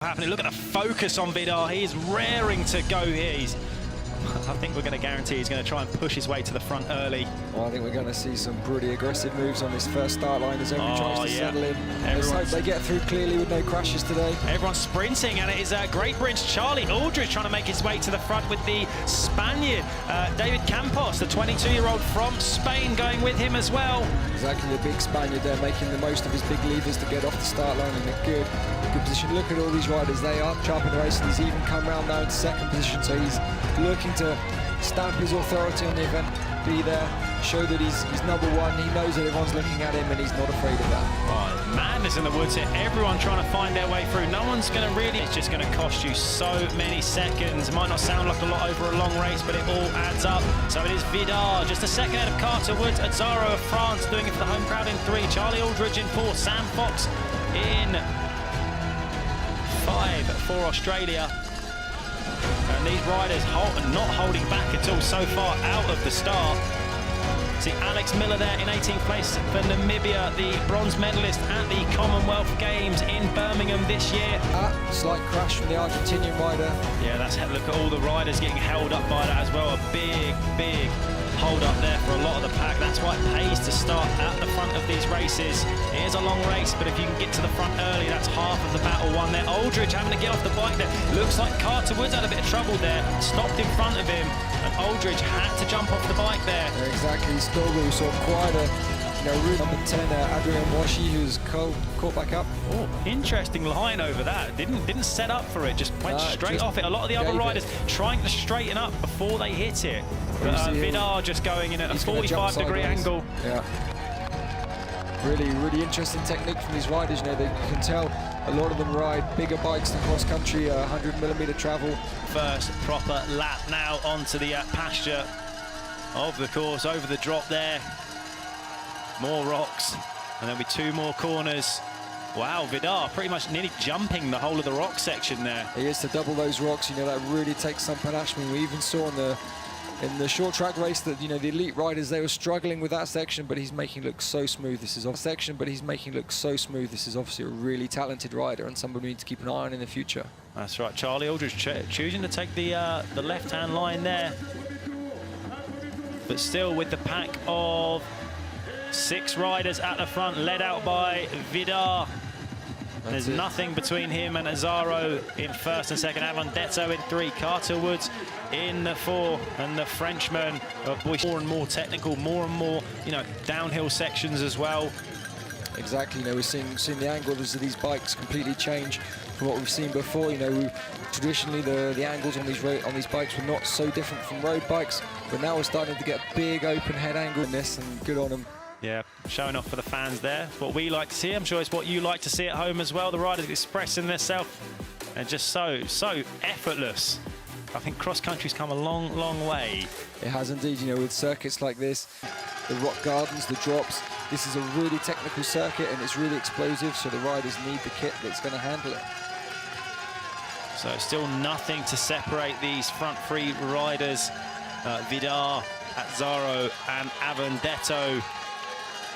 Happening. Look at the focus on Vidar. He's raring to go here. I think we're going to guarantee he's going to try and push his way to the front early. Well, I think we're going to see some pretty aggressive moves on this first start line as everyone tries to settle in. Let's hope they get through clearly with no crashes today. Everyone's sprinting, and it is Great Britain's Charlie Aldridge trying to make his way to the front with the Spaniard David Campos, the 22-year-old from Spain, going with him as well. Exactly, the big Spaniard there making the most of his big levers to get off the start line in a good position. Look at all these riders, they are sharp in the race, and he's even come around now in second position, so he's looking to stamp his authority on the event, be there, show that he's number one. He knows that everyone's looking at him and he's not afraid of that. Oh, madness in the woods here, everyone trying to find their way through. No one's going to really, it's just going to cost you so many seconds. It might not sound like a lot over a long race, but it all adds up. So it is Vidar, just a second ahead of Carter Woods. Azzaro of France doing it for the home crowd in 3. Charlie Aldridge in 4. Sam Fox in 5 for Australia. And these riders not holding back at all so far out of the start. See Alex Miller there in 18th place for Namibia, the bronze medalist at the Commonwealth Games in Birmingham this year. Slight crash from the Argentinian rider. Yeah, look at all the riders getting held up by that as well. A big hold up there for a lot of the pack. That's why it pays to start at the front of these races. It is a long race, but if you can get to the front early, that's half of the battle won there. Aldridge having to get off the bike there. Looks like Carter Woods had a bit of trouble there. Stopped in front of him, and Aldridge had to jump off the bike there. Yeah, exactly. Stogle saw quite a route. Number 10, Adrian Washi, who's caught back up. Oh, interesting line over that. Didn't set up for it, just went straight off it. A lot of the other riders trying to straighten up before they hit it. But Vidar just going in at a 45-degree angle. Yeah. Really interesting technique from these riders. You know, they can tell a lot of them ride bigger bikes than cross country, 100mm travel. First proper lap now onto the pasture of the course, over the drop there. More rocks, and there'll be 2 more corners. Wow, Vidar pretty much nearly jumping the whole of the rock section there. He is to double those rocks. You know, that really takes some panache. I mean, we even saw in the short track race that, you know, the elite riders, they were struggling with that section, but he's making it look so smooth. This is obviously a really talented rider and somebody we need to keep an eye on in the future. That's right, Charlie Aldridge choosing to take the left-hand line there, but still with the pack of 6 riders at the front, led out by Vidar. There's nothing between him and Azzaro in 1st and 2nd. Avondetto in 3. Carter Woods in the 4. And the Frenchman, more and more technical, more and more, you know, downhill sections as well. Exactly. You know, we're seeing the angles of these bikes completely change from what we've seen before. You know, traditionally the angles on these bikes were not so different from road bikes, but now we're starting to get a big open head angle in this, and good on them. Yeah, showing off for the fans there. What we like to see. I'm sure it's what you like to see at home as well. The riders expressing themselves, and just so effortless. I think cross country's come a long way. It has indeed. You know, with circuits like this, the rock gardens, the drops, this is a really technical circuit and it's really explosive, so the riders need the kit that's going to handle it. So still nothing to separate these front 3 riders. Vidar, Azzaro and Avondetto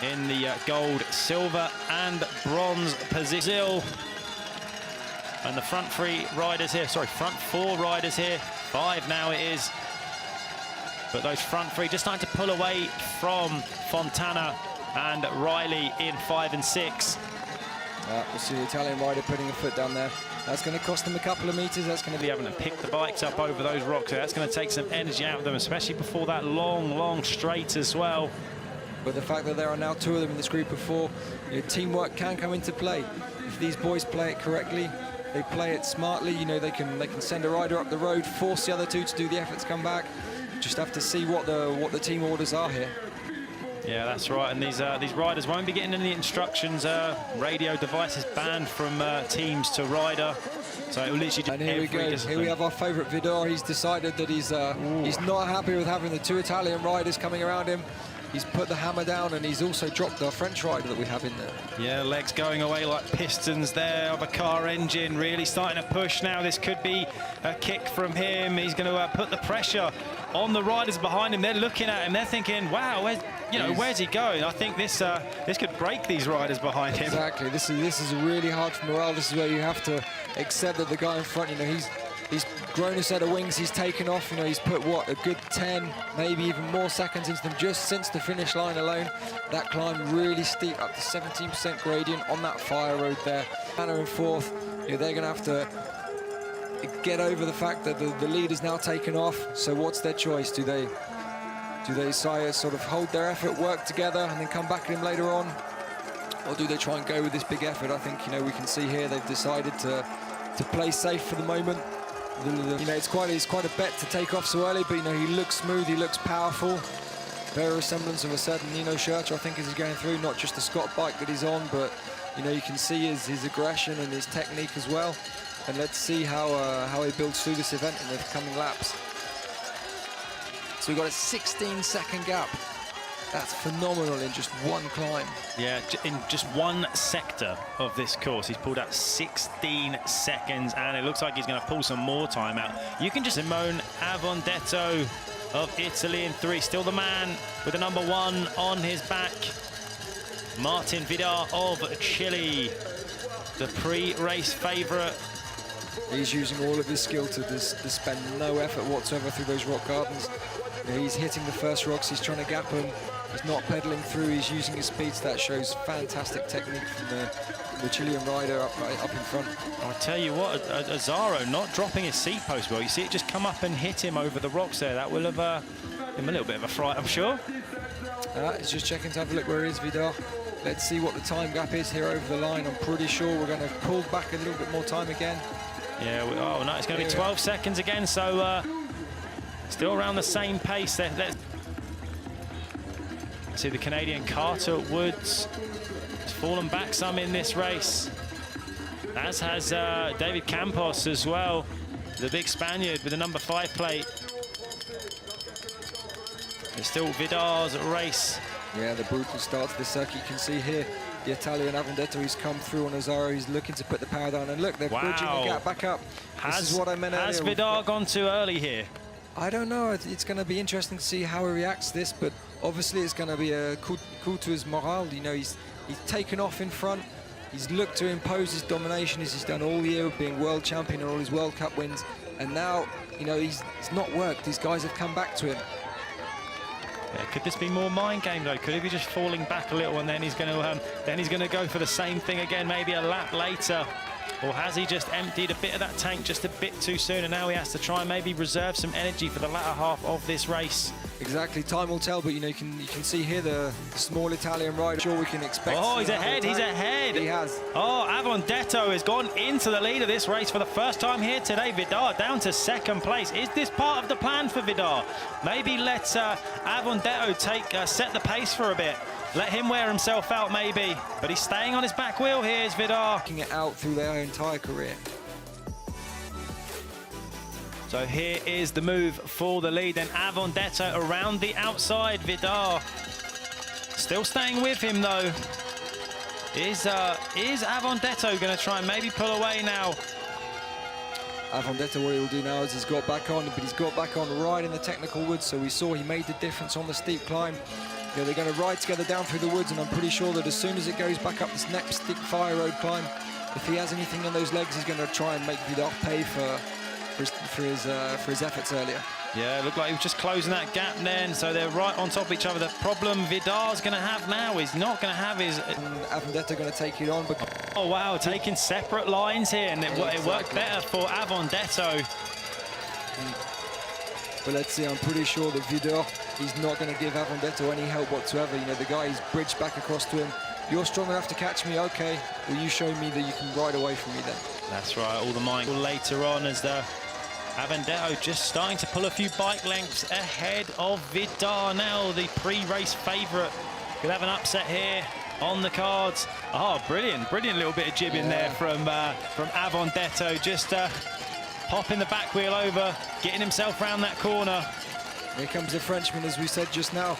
in the gold, silver and bronze position. And the front 3 riders here, sorry, front 4 riders here, 5 now it is. But those front 3 just starting to pull away from Fontana and Riley in 5 and 6. We'll see the Italian rider putting a foot down there. That's going to cost them a couple of meters. That's going to be having to pick the bikes up over those rocks. So that's going to take some energy out of them, especially before that long straight as well. But the fact that there are now 2 of them in this group of 4, you know, teamwork can come into play. If these boys play it correctly, they play it smartly, you know, they can send a rider up the road, force the other 2 to do the effort to come back. Just have to see what the team orders are here. Yeah, that's right, and these riders won't be getting any instructions. Radio devices banned from teams to rider, so it will literally. And here we go. Here we have our favourite Vidar. He's decided that he's not happy with having the 2 Italian riders coming around him. He's put the hammer down, and he's also dropped our French rider that we have in there. Yeah, legs going away like pistons there of a car engine, really starting to push now. This could be a kick from him. He's going to put the pressure on the riders behind him. They're looking at him. They're thinking, wow, where's he going? I think this could break these riders behind him. Exactly. This is really hard for morale. This is where you have to except that the guy in front, you know, he's grown a set of wings, he's taken off, you know, he's put, what, a good 10, maybe even more seconds into them just since the finish line alone. That climb really steep, up to 17% gradient on that fire road there. Anna in fourth, you know, they're going to have to get over the fact that the lead is now taken off. So what's their choice? Do they sort of hold their effort, work together, and then come back at him later on? Or do they try and go with this big effort? I think, you know, we can see here they've decided to play safe for the moment. You know, it's quite a bet to take off so early, but, you know, he looks smooth, he looks powerful. Very resemblance of a certain Nino Schurter, I think, as he's going through, not just the Scott bike that he's on, but, you know, you can see his aggression and his technique as well. And let's see how he builds through this event in the coming laps. So we've got a 16-second gap. That's phenomenal in just one climb. Yeah, in just one sector of this course, he's pulled out 16 seconds, and it looks like he's going to pull some more time out. You can just Simone Avondetto of Italy in 3, still the man with the number 1 on his back. Martin Vidar of Chile, the pre-race favourite. He's using all of his skill to spend no effort whatsoever through those rock gardens. You know, he's hitting the first rocks, he's trying to gap them. He's not pedaling through, he's using his speeds. That shows fantastic technique from the Chilean rider up in front. I'll tell you what, Azzaro not dropping his seat post well. You see it just come up and hit him over the rocks there. That will have him a little bit of a fright, I'm sure. He's just checking to have a look where he is, Vidar. Let's see what the time gap is here over the line. I'm pretty sure we're going to pull back a little bit more time again. Yeah, oh no, it's going to be 12 seconds again, so still around the same pace. See the Canadian Carter Woods has fallen back some in this race, as has David Campos as well, the big Spaniard with the number 5 plate. It's still Vidar's race. Yeah, the brutal start to the circuit. You can see here the Italian Avondetto, he's come through on Azzaro. He's looking to put the power down, and look, they're bridging the gap back up. This is what I meant earlier. Has Vidar gone too early here? I don't know. It's going to be interesting to see how he reacts to this, but obviously it's going to be a coup to his morale. You know, he's taken off in front. He's looked to impose his domination as he's done all year, being world champion and all his World Cup wins. And now, you know, it's not worked. These guys have come back to him. Yeah, could this be more mind game though? Could he be just falling back a little, and then he's going to go for the same thing again, maybe a lap later? Or has he just emptied a bit of that tank just a bit too soon, and now he has to try and maybe reserve some energy for the latter half of this race? Exactly, time will tell, but you know, you can see here the small Italian rider. Sure, we can expect. Oh, he's ahead, he's ahead. He has. Oh, Avondetto has gone into the lead of this race for the first time here today. Vidar down to 2nd place. Is this part of the plan for Vidar? Maybe let Avondetto set the pace for a bit. Let him wear himself out, maybe. But he's staying on his back wheel here, is Vidar. Making it out through their entire career. So here is the move for the lead. Then Avondetto around the outside. Vidar still staying with him, though. Is Avondetto going to try and maybe pull away now? Avondetto, what he'll do now is he's got back on, but he's got back on right in the technical woods. So we saw he made the difference on the steep climb. You know, they're going to ride together down through the woods, and I'm pretty sure that as soon as it goes back up this next steep fire road climb, if he has anything on those legs, he's going to try and make Vidar pay for his efforts earlier. Yeah, it looked like he was just closing that gap then, so they're right on top of each other. The problem Vidar's going to have now is not going to have his... Avondetto going to take it on. But... Oh, wow, taking separate lines here, and it worked better for Avondetto. But let's see, I'm pretty sure that Vidar, he's not going to give Avondetto any help whatsoever. You know, the guy, he's bridged back across to him. You're strong enough to catch me, okay. Will you show me that you can ride away from me then? That's right, all the mind later on as the Avondetto just starting to pull a few bike lengths ahead of Vidar now, the pre-race favourite. Could have an upset here on the cards. Oh, brilliant little bit of jibbing there from Avondetto, just popping the back wheel over, getting himself round that corner. Here comes the Frenchman, as we said just now.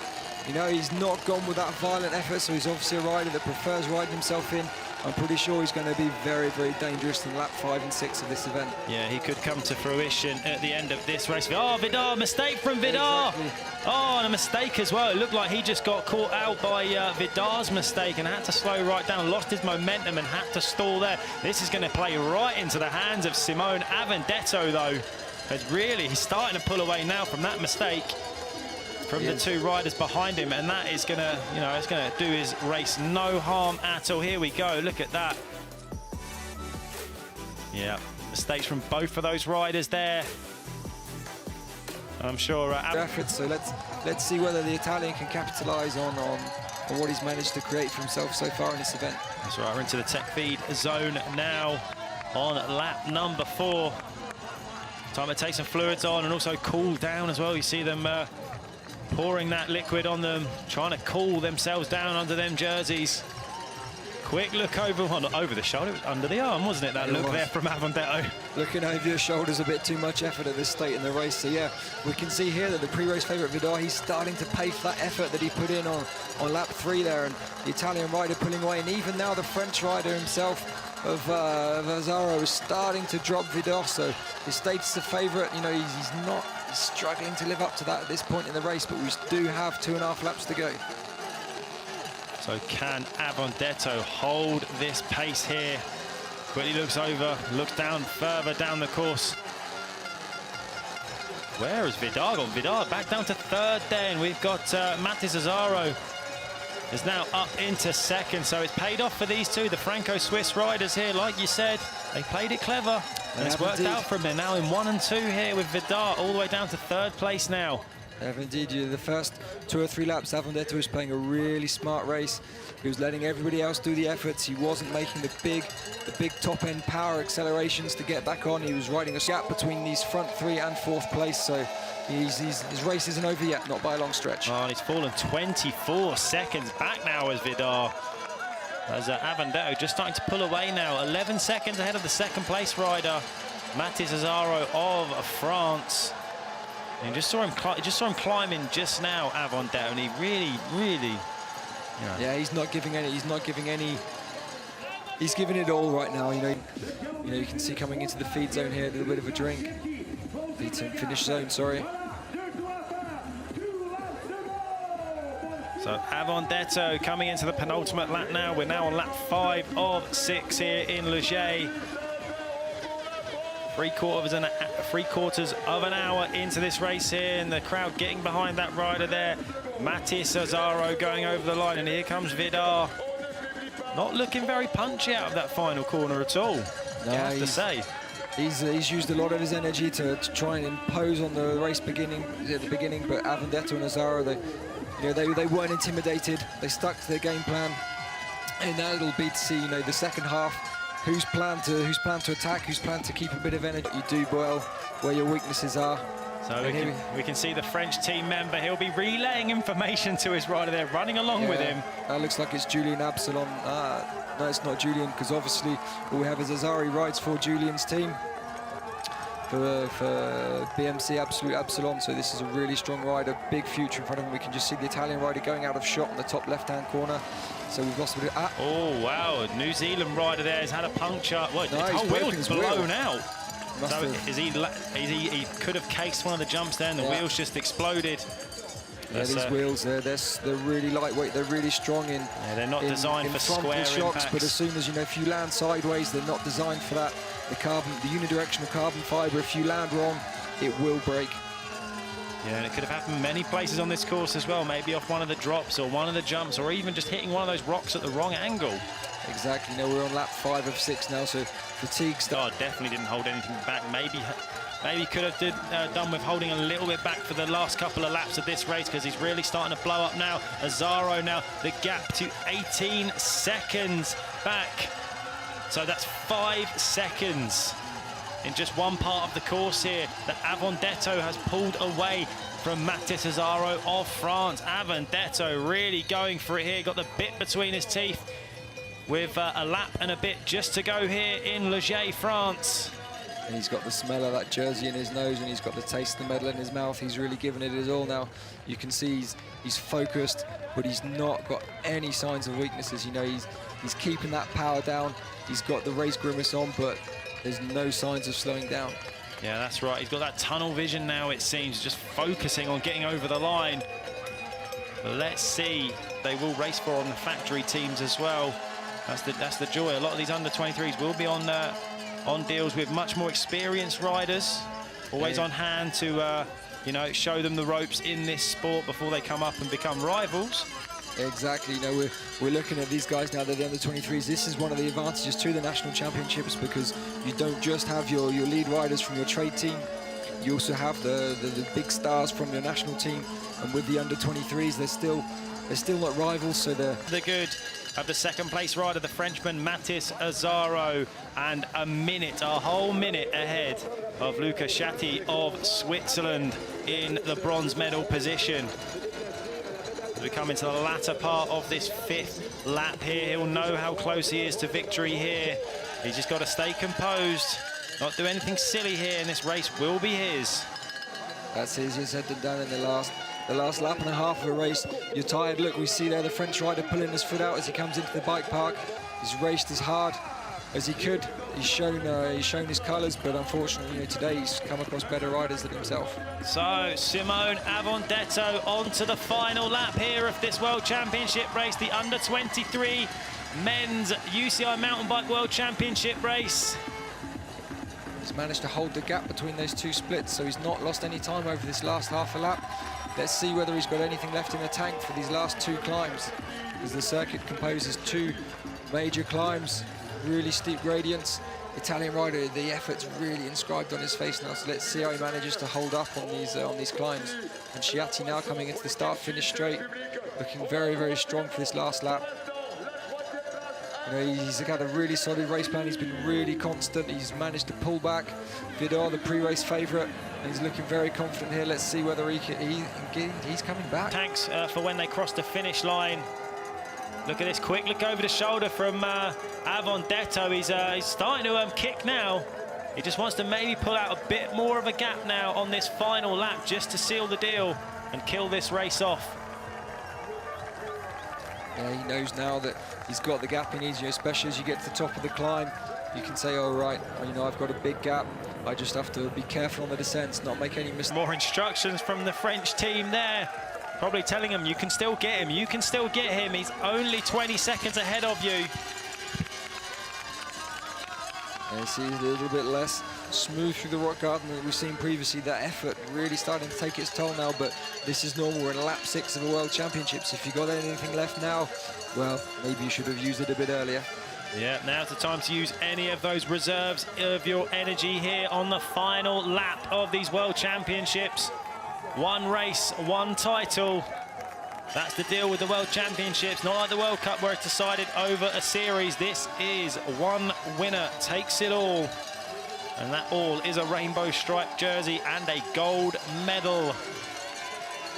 You know, he's not gone with that violent effort, so he's obviously a rider that prefers riding himself in. I'm pretty sure he's going to be very, very dangerous in lap 5 and 6 of this event. Yeah, he could come to fruition at the end of this race. Oh, Vidar, mistake from Vidar. Exactly. Oh, and a mistake as well. It looked like he just got caught out by Vidar's mistake and had to slow right down, lost his momentum and had to stall there. This is going to play right into the hands of Simone Avondetto, though. But really, he's starting to pull away now from that mistake from the two riders behind him, and that is going to, you know, it's going to do his race no harm at all. Here we go. Look at that. Yeah, mistakes from both of those riders there. I'm sure efforts. So let's see whether the Italian can capitalise on what he's managed to create for himself so far in this event. That's right. We're into the tech feed zone now on lap number 4. Time to take some fluids on and also cool down as well. You see them pouring that liquid on them, trying to cool themselves down under them jerseys. Quick look over, well, not over the shoulder, it was under the arm, wasn't it? That look there from Avondetto. Looking over your shoulders, a bit too much effort at this state in the race. So yeah, we can see here that the pre-race favourite Vidar, he's starting to pay for that effort that he put in on lap 3 there, and the Italian rider pulling away, and even now the French rider himself of Azzaro is starting to drop Vidar. So his status of favourite, you know, he's not struggling to live up to that at this point in the race, but we do have 2.5 laps to go. So can Avondetto hold this pace here? Quickly looks over, looks down further down the course. Where is Vidar gone? Vidar back down to 3rd then. We've got Matis Azzaro is now up into 2nd, so it's paid off for these two, the Franco-Swiss riders here. Like you said, they played it clever, and it's worked out for them. They're now in 1 and 2 here with Vidar all the way down to 3rd place now. Indeed, the first 2 or 3 laps, Avondetto was playing a really smart race. He was letting everybody else do the efforts. He wasn't making the big top-end power accelerations to get back on. He was riding a gap between these front 3 and 4th place, so his race isn't over yet, not by a long stretch. Oh, and he's fallen 24 seconds back now as Vidar. As Avondetto just starting to pull away now, 11 seconds ahead of the 2nd place rider, Matis Azzaro of France. And just saw him climbing just now, Avondetto, and he really, you know. Yeah, he's not giving any. He's giving it all right now. You know, you can see coming into the feed zone here, a little bit of a drink. Finish zone, sorry. So Avondetto coming into the penultimate lap now. We're now on lap 5 of 6 here in Leger. 3/4 of an hour into this race here, and the crowd getting behind that rider there. Matis Azzaro going over the line, and here comes Vidar. Not looking very punchy out of that final corner at all, you have to say. He's used a lot of his energy to try and impose on the race at the beginning, but Avondetto and Azzaro, they weren't intimidated. They stuck to their game plan, and now it'll be to see, you know, the second half. Who's planned to attack, who's planned to keep a bit of energy. You do well where your weaknesses are. So we can see the French team member. He'll be relaying information to his rider there, running along with him. That looks like it's Julian Absalon. No, it's not Julian, because obviously all we have is Azzaro rides for Julian's team. For BMC Absolute Absalon, so this is a really strong rider, big future in front of him. We can just see the Italian rider going out of shot in the top left-hand corner. So we've lost a bit of... Oh, wow, a New Zealand rider there has had a puncture. Well, the whole wheel's blown out. So he could have cased one of the jumps there, and the wheels just exploded. Yeah, these wheels, they're really lightweight, they're really strong in... Yeah, they're not designed for square shocks, impacts. but as soon as, you know, if you land sideways, they're not designed for that. The unidirectional carbon fibre, if you land wrong, it will break. Yeah, and it could have happened many places on this course as well, maybe off one of the drops or one of the jumps, or even just hitting one of those rocks at the wrong angle. Exactly. Now we're on lap 5 of 6 now, so fatigue starts. Oh, definitely didn't hold anything back. Maybe could have done with holding a little bit back for the last couple of laps of this race, because he's really starting to blow up now. Azzaro now, the gap to 18 seconds back. So that's 5 seconds in just one part of the course here that Avondetto has pulled away from Matis Azzaro of France. Avondetto really going for it here, got the bit between his teeth with a lap and a bit just to go here in Leger, France. And he's got the smell of that jersey in his nose, and he's got the taste of the medal in his mouth. He's really given it his all now. You can see he's focused, but he's not got any signs of weaknesses. You know, he's keeping that power down. He's got the race grimace on, but there's no signs of slowing down. Yeah, that's right. He's got that tunnel vision now, it seems, just focusing on getting over the line. But let's see. They will race for on the factory teams as well. That's the joy. A lot of these under-23s will be on deals with much more experienced riders, always on hand to you know, show them the ropes in this sport before they come up and become rivals. Exactly. You know, we're looking at these guys now, they're the under-23s. This is one of the advantages to the national championships, because you don't just have your lead riders from your trade team, you also have the big stars from your national team. And with the under-23s, they're still not rivals, so they're good. Of the second place rider, the Frenchman Mathis Azaro, and a whole minute ahead of Luca Sciatti of Switzerland in the bronze medal position. As we come into the latter part of this 5th lap here, he'll know how close he is to victory here. He's just got to stay composed, not do anything silly here, and this race will be his. That's easier said than done in the last lap and a half of a race. You're tired. Look, we see there the French rider pulling his foot out as he comes into the bike park. He's raced as hard as he could. He's shown his colours, but unfortunately, you know, today he's come across better riders than himself. So Simone Avondetto on to the final lap here of this World Championship race, the under-23 men's UCI Mountain Bike World Championship race. He's managed to hold the gap between those two splits, so he's not lost any time over this last half a lap. Let's see whether he's got anything left in the tank for these last 2 climbs, as the circuit composes 2 major climbs, really steep gradients. Italian rider, the effort's really inscribed on his face now, so let's see how he manages to hold up on these climbs. And Sciatti now coming into the start-finish straight, looking very, very strong for this last lap. You know, he's got a really solid race plan. He's been really constant. He's managed to pull back. Vidal, the pre-race favourite, and he's looking very confident here. Let's see whether he's coming back. Thanks for when they cross the finish line. Look at this quick look over the shoulder from Avondetto. He's starting to kick now. He just wants to maybe pull out a bit more of a gap now on this final lap, just to seal the deal and kill this race off. Yeah, he knows now that he's got the gap he needs, you know, especially as you get to the top of the climb. You can say, oh, right, you know, I've got a big gap. I just have to be careful on the descents, not make any mistakes. More instructions from the French team there. Probably telling him, you can still get him, you can still get him. He's only 20 seconds ahead of you. And see, a little bit less smooth through the rock garden than we've seen previously. That effort really starting to take its toll now, but this is normal. We're in lap 6 of the World Championships. If you've got anything left now, well, maybe you should have used it a bit earlier. Yeah, now's the time to use any of those reserves of your energy here on the final lap of these World Championships. 1 race, 1 title. That's the deal with the World Championships. Not like the World Cup where it's decided over a series. This is 1 winner takes it all. And that all is a rainbow striped jersey and a gold medal.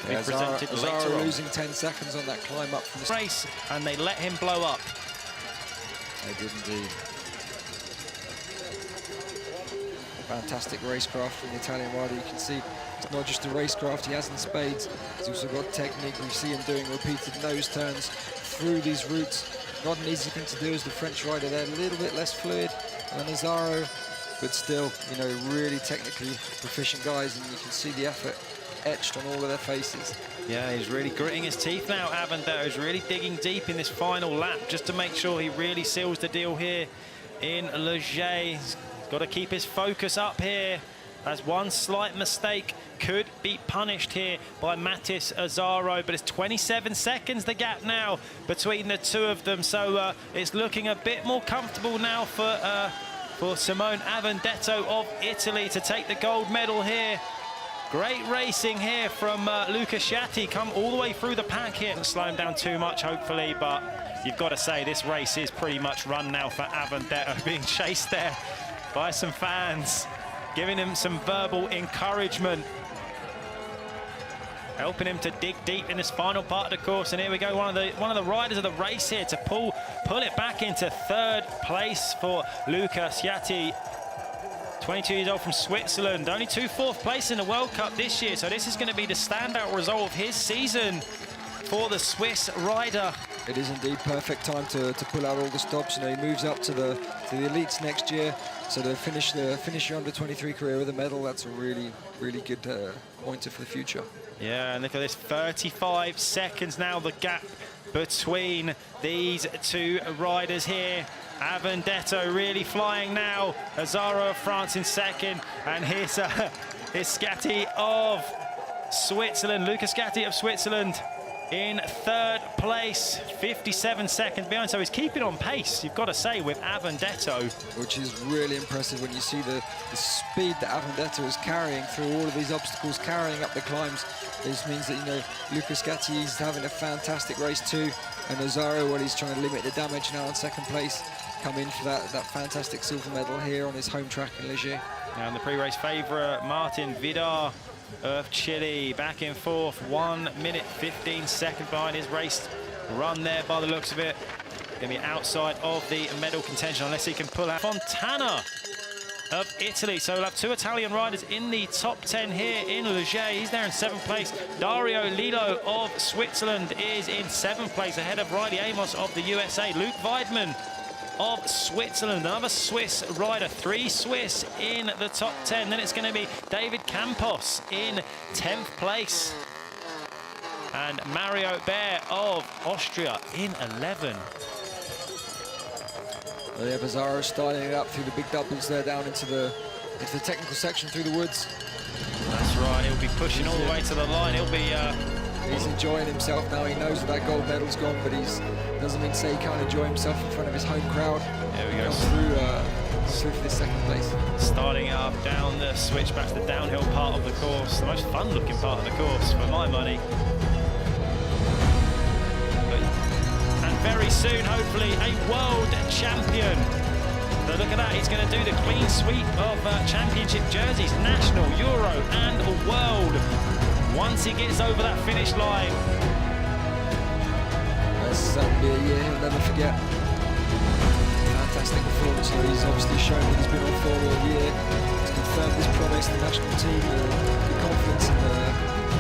Yeah, presented later on. Losing 10 seconds on that climb up from the race, and they let him blow up. They did indeed. Fantastic racecraft from the Italian rider. You can see it's not just the racecraft he has in spades, he's also got technique. We see him doing repeated nose turns through these routes. Not an easy thing to do as the French rider. They're a little bit less fluid than Azaro, but still, you know, really technically proficient guys, and you can see the effort etched on all of their faces. Yeah, he's really gritting his teeth now. Avondetto is really digging deep in this final lap just to make sure he really seals the deal here in Le Jet. He's got to keep his focus up here, as one slight mistake could be punished here by Mathis Azaro. But it's 27 seconds the gap now between the two of them, so it's looking a bit more comfortable now for Simone Avondetto of Italy to take the gold medal here. Great racing here from Luca Sciatti, come all the way through the pack here. Doesn't slow him down too much, hopefully, but you've got to say this race is pretty much run now for Avondetto, being chased there by some fans, giving him some verbal encouragement, helping him to dig deep in this final part of the course. And here we go, one of the riders of the race here to pull it back into 3rd place for Luca Sciatti. 22 years old from Switzerland. Only 2 fourth place in the World Cup this year, so this is going to be the standout result of his season for the Swiss rider. It is indeed perfect time to pull out all the stops. You know, he moves up to the elites next year, so to finish your under-23 career with a medal, that's a really good pointer for the future. Yeah, and look at this, 35 seconds now, the gap between these two riders here. Avondetto really flying now. Azaro of France in second, and here's Scatti of Switzerland, Luca Scatti of Switzerland in third place, 57 seconds behind, so he's keeping on pace, you've got to say, with Avondetto. Which is really impressive when you see the speed that Avondetto is carrying through all of these obstacles, carrying up the climbs. This means that, you know, Luca Scatti is having a fantastic race too, and Azaro, well, he's trying to limit the damage now in second place, come in for that fantastic silver medal here on his home track in Ligier. And the pre-race favourite, Martin Vidar of Chile, back in fourth, 1 minute 15 seconds behind his race run there by the looks of it. Going to be outside of the medal contention unless he can pull out. Fontana of Italy, so we'll have 2 Italian riders in the top 10 here in Ligier. He's there in 7th place. Dario Lillo of Switzerland is in 7th place, ahead of Riley Amos of the USA. Luke Weidman of Switzerland, another Swiss rider, 3 Swiss in the top 10. Then it's going to be David Campos in 10th place, and Mario Bear of Austria in 11. Well, yeah, Bizarro starting it up through the big doubles there, down into the technical section through the woods. That's right, he'll be pushing all the way to the line. He'll be he's enjoying himself now. He knows that gold medal's gone, but doesn't mean to say he can't enjoy himself in front of his home crowd. There we go. Through for this second place. Starting up down the switchbacks, the downhill part of the course, the most fun-looking part of the course, for my money. And very soon, hopefully, a world champion. So look at that, he's going to do the clean sweep of championship jerseys, national, Euro, and world. Once he gets over that finish line. That's be a year he'll never forget. Fantastic performance. So he's obviously shown that he's been on form all year. He's confirmed his promise to the national team, the confidence in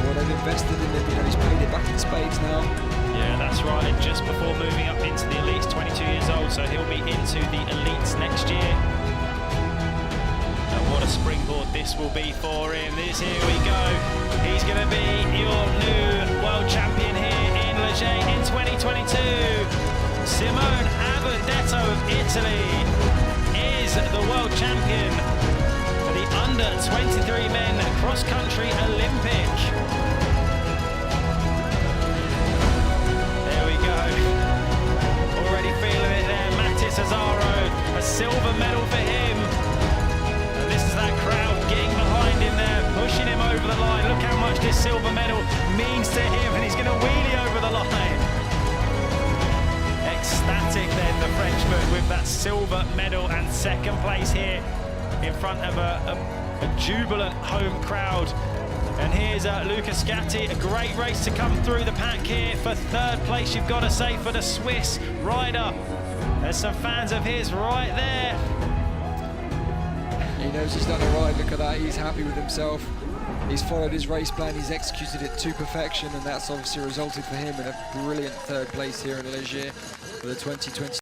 what they've invested in him. You know, he's paid it back in spades now. Yeah, that's right. And just before moving up into the elites, 22 years old, so he'll be into the elites next year. What a springboard this will be for him. Here we go. He's going to be your new world champion here in Ligier in 2022. Simone Avondetto of Italy is the world champion for the under-23 men cross-country Olympic. There we go. Already feeling it there. Mattis Azaro, a silver medal for him. This is that crowd getting behind him there, pushing him over the line. Look how much this silver medal means to him, and he's going to wheelie over the line. Ecstatic then, the Frenchman, with that silver medal and second place here in front of a jubilant home crowd. And here's Luca Scatti, a great race to come through the pack here for third place, you've got to say, for the Swiss rider. There's some fans of his right there. He knows he's done it right. Look at that, he's happy with himself. He's followed his race plan, he's executed it to perfection, and that's obviously resulted for him in a brilliant third place here in Ligier for the 2020.